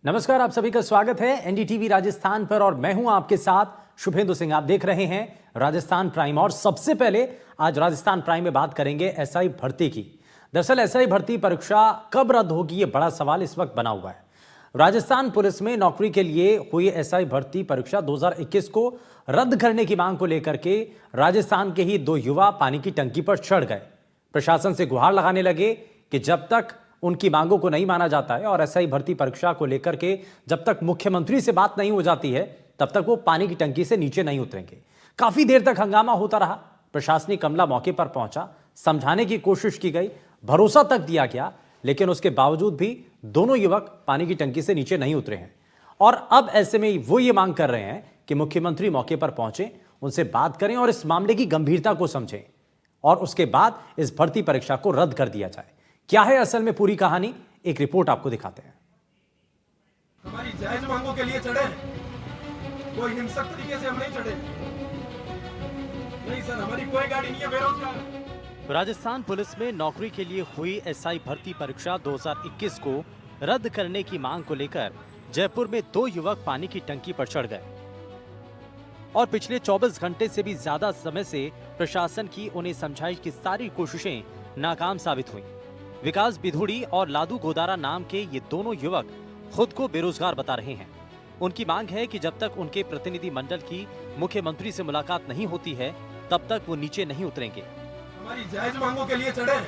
नमस्कार, आप सभी का स्वागत है एनडीटीवी राजस्थान पर और मैं हूं आपके साथ शुभेंदु सिंह। आप देख रहे हैं राजस्थान प्राइम और सबसे पहले आज राजस्थान प्राइम में बात करेंगे एसआई भर्ती की। दरअसल एसआई भर्ती परीक्षा कब रद्द होगी, ये बड़ा सवाल इस वक्त बना हुआ है। राजस्थान पुलिस में नौकरी के लिए हुई एसआई भर्ती परीक्षा 2021 को रद्द करने की मांग को लेकर के राजस्थान के ही दो युवा पानी की टंकी पर चढ़ गए। प्रशासन से गुहार लगाने लगे कि जब तक उनकी मांगों को नहीं माना जाता है और एसआई भर्ती परीक्षा को लेकर के जब तक मुख्यमंत्री से बात नहीं हो जाती है तब तक वो पानी की टंकी से नीचे नहीं उतरेंगे। काफी देर तक हंगामा होता रहा। प्रशासनिक अमला मौके पर पहुंचा, समझाने की कोशिश की गई, भरोसा तक दिया गया, लेकिन उसके बावजूद भी दोनों युवक पानी की टंकी से नीचे नहीं उतरे हैं। और अब ऐसे में वो ये मांग कर रहे हैं कि मुख्यमंत्री मौके पर पहुंचे, उनसे बात करें और इस मामले की गंभीरता को समझें और उसके बाद इस भर्ती परीक्षा को रद्द कर दिया जाए। क्या है असल में पूरी कहानी, एक रिपोर्ट आपको दिखाते हैं। हमारी जायज मांगों के लिए चढ़े, कोई हिंसक तरीके से हम नहीं चढ़े। नहीं सर, हमारी कोई गाड़ी नहीं है बेरोजगार। राजस्थान पुलिस में नौकरी के लिए हुई एसआई भर्ती परीक्षा 2021 को रद्द करने की मांग को लेकर जयपुर में दो युवक पानी की टंकी पर चढ़ गए और पिछले 24 घंटे से भी ज्यादा समय से प्रशासन की उन्हें समझाइश की सारी कोशिशें नाकाम साबित हुई। विकास बिधुड़ी और लादू गोदारा नाम के ये दोनों युवक खुद को बेरोजगार बता रहे हैं। उनकी मांग है कि जब तक उनके प्रतिनिधि मंडल की मुख्यमंत्री से मुलाकात नहीं होती है तब तक वो नीचे नहीं उतरेंगे। हमारी जायज मांगों के लिए चढ़े।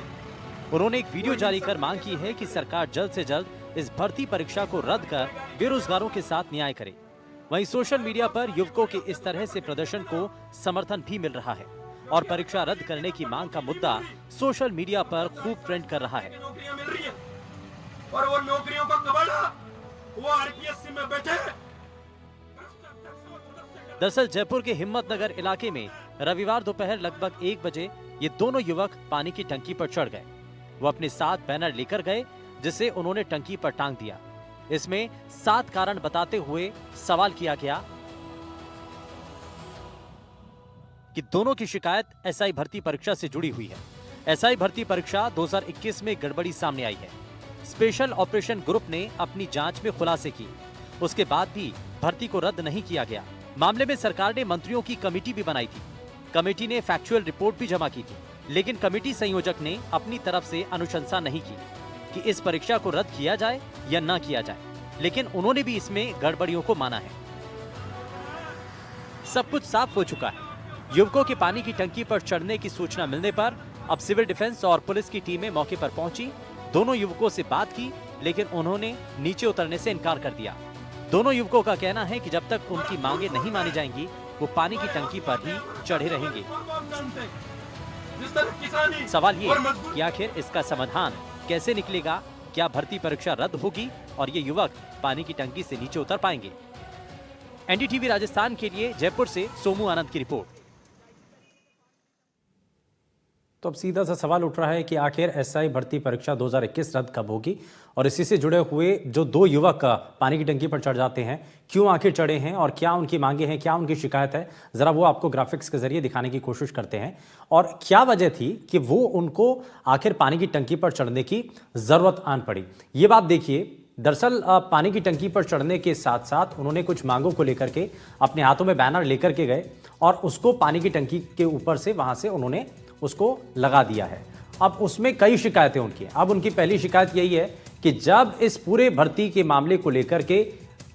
उन्होंने एक वीडियो जारी कर मांग की है कि सरकार जल्द से जल्द इस भर्ती परीक्षा को रद्द कर बेरोजगारों के साथ न्याय करे। वहीं सोशल मीडिया पर युवकों के इस तरह से प्रदर्शन को समर्थन भी मिल रहा है और परीक्षा रद्द करने की मांग का मुद्दा सोशल मीडिया पर खूब ट्रेंड कर रहा है। नौकरियां मिल रही है और वो नौकरियों का कबाड़ा वो आरपीएससी में बैठे। दरअसल जयपुर के हिम्मतनगर इलाके में रविवार दोपहर लगभग 1 बजे ये दोनों युवक पानी की टंकी पर चढ़ गए। वो अपने साथ बैनर लेकर गए जिसे उन्होंने टंकी पर टांग दिया। इसमें 7 कारण बताते हुए सवाल किया गया कि दोनों की शिकायत एसआई भर्ती परीक्षा से जुड़ी हुई है। एसआई भर्ती परीक्षा 2021 में गड़बड़ी सामने आई है। स्पेशल ऑपरेशन ग्रुप ने अपनी जांच में खुलासे की, उसके बाद भी भर्ती को रद्द नहीं किया गया। मामले में सरकार ने मंत्रियों की कमेटी भी बनाई थी। कमेटी ने फैक्चुअल रिपोर्ट भी जमा की थी, लेकिन कमेटी संयोजक ने अपनी तरफ से अनुशंसा नहीं की कि इस परीक्षा को रद्द किया जाए या न किया जाए, लेकिन उन्होंने भी इसमें गड़बड़ियों को माना है। सब कुछ साफ हो चुका है। युवकों के पानी की टंकी पर चढ़ने की सूचना मिलने पर अब सिविल डिफेंस और पुलिस की टीमें मौके पर पहुंची। दोनों युवकों से बात की, लेकिन उन्होंने नीचे उतरने से इनकार कर दिया। दोनों युवकों का कहना है कि जब तक उनकी मांगे नहीं मानी जाएंगी वो पानी की टंकी पर ही चढ़े रहेंगे। सवाल ये कि आखिर इसका समाधान कैसे निकलेगा? क्या भर्ती परीक्षा रद्द होगी और ये युवक पानी की टंकी से नीचे उतर पाएंगे? एनडीटीवी राजस्थान के लिए जयपुर से सोमू आनंद की रिपोर्ट। तो अब सीधा सा सवाल उठ रहा है कि आखिर एसआई भर्ती परीक्षा 2021 रद्द कब होगी और इसी से जुड़े हुए जो दो युवक पानी की टंकी पर चढ़ जाते हैं, क्यों आखिर चढ़े हैं और क्या उनकी मांगे हैं, क्या उनकी शिकायत है, जरा वो आपको ग्राफिक्स के जरिए दिखाने की कोशिश करते हैं। और क्या वजह थी कि वो उनको आखिर पानी की टंकी पर चढ़ने की जरूरत आन पड़ी, ये बात देखिए। दरअसल पानी की टंकी पर चढ़ने के साथ साथ उन्होंने कुछ मांगों को लेकर के अपने हाथों में बैनर लेकर के गए और उसको पानी की टंकी के ऊपर से वहां से उन्होंने उसको लगा दिया है। अब उसमें कई शिकायतें उनकी। अब उनकी पहली शिकायत यही है कि जब इस पूरे भर्ती के मामले को लेकर के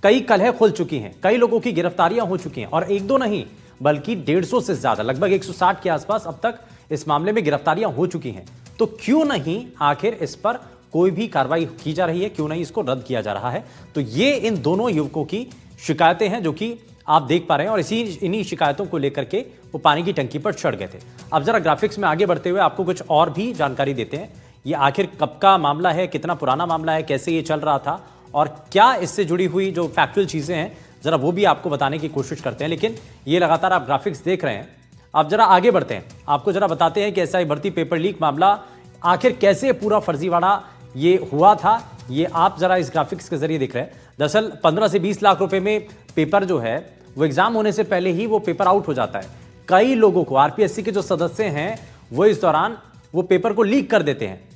कई कलह खुल चुकी हैं, कई लोगों की गिरफ्तारियां हो चुकी हैं और एक दो नहीं बल्कि 150 से ज्यादा, लगभग 160 के आसपास अब तक इस मामले में गिरफ्तारियां हो चुकी हैं, तो क्यों नहीं आखिर इस पर कोई भी कार्रवाई की जा रही है, क्यों नहीं इसको रद्द किया जा रहा है? तो ये इन दोनों युवकों की शिकायतें हैं जो कि आप देख पा रहे हैं और इन्हीं शिकायतों को लेकर के वो पानी की टंकी पर चढ़ गए थे। अब जरा ग्राफिक्स में आगे बढ़ते हुए आपको कुछ और भी जानकारी देते हैं। ये आखिर कब का मामला है, कितना पुराना मामला है, कैसे ये चल रहा था और क्या इससे जुड़ी हुई जो फैक्चुअल चीजें हैं जरा वो भी आपको बताने की कोशिश करते हैं। लेकिन ये लगातार आप ग्राफिक्स देख रहे हैं। अब जरा आगे बढ़ते हैं, आपको जरा बताते हैं कि एसआई भर्ती पेपर लीक मामला आखिर कैसे पूरा फर्जीवाड़ा ये हुआ था। ये आप जरा इस ग्राफिक्स के जरिए देख रहे हैं। दरअसल 15 से 20 लाख रुपए में पेपर जो है वो एग्जाम होने से पहले ही वो पेपर आउट हो जाता है। कई लोगों को, आरपीएससी के जो सदस्य हैं वो इस दौरान वो पेपर को लीक कर देते हैं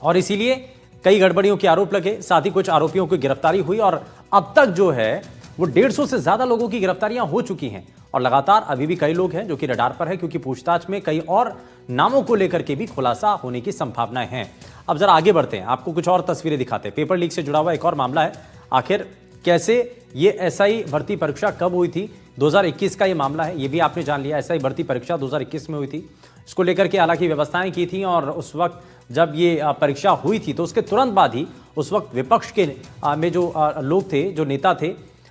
और इसीलिए कई गड़बड़ियों के आरोप लगे, साथ ही कुछ आरोपियों की गिरफ्तारी हुई और अब तक जो है वो 150 से ज्यादा लोगों की गिरफ्तारियां हो चुकी हैं और लगातार अभी भी कई लोग हैं जो कि रडार पर है, क्योंकि पूछताछ में कई और नामों को लेकर के भी खुलासा होने की संभावनाएं हैं। अब जरा आगे बढ़ते हैं, आपको कुछ और तस्वीरें दिखाते हैं। पेपर लीक से जुड़ा हुआ एक और मामला है। आखिर कैसे ये एसआई भर्ती परीक्षा कब हुई थी? 2021 का ये मामला है, ये भी आपने जान लिया। एसआई भर्ती परीक्षा 2021 में हुई थी। इसको लेकर के हालांकि व्यवस्थाएं की थी और उस वक्त जब ये परीक्षा हुई थी तो उसके तुरंत बाद ही उस वक्त विपक्ष के में जो लोग थे, जो नेता थे,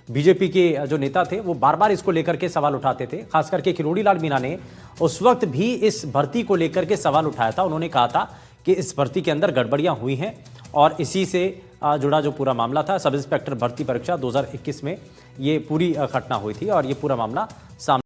बीजेपी के जो नेता थे, वो बार बार इसको लेकर के सवाल उठाते थे। खास करके किरोड़ी लाल मीणा ने उस वक्त भी इस भर्ती को लेकर के सवाल उठाया था। उन्होंने कहा था कि इस भर्ती के अंदर गड़बड़ियां हुई हैं और इसी से जुड़ा जो पूरा मामला था, सब इंस्पेक्टर भर्ती परीक्षा 2021 में ये पूरी घटना हुई थी और ये पूरा मामला सामने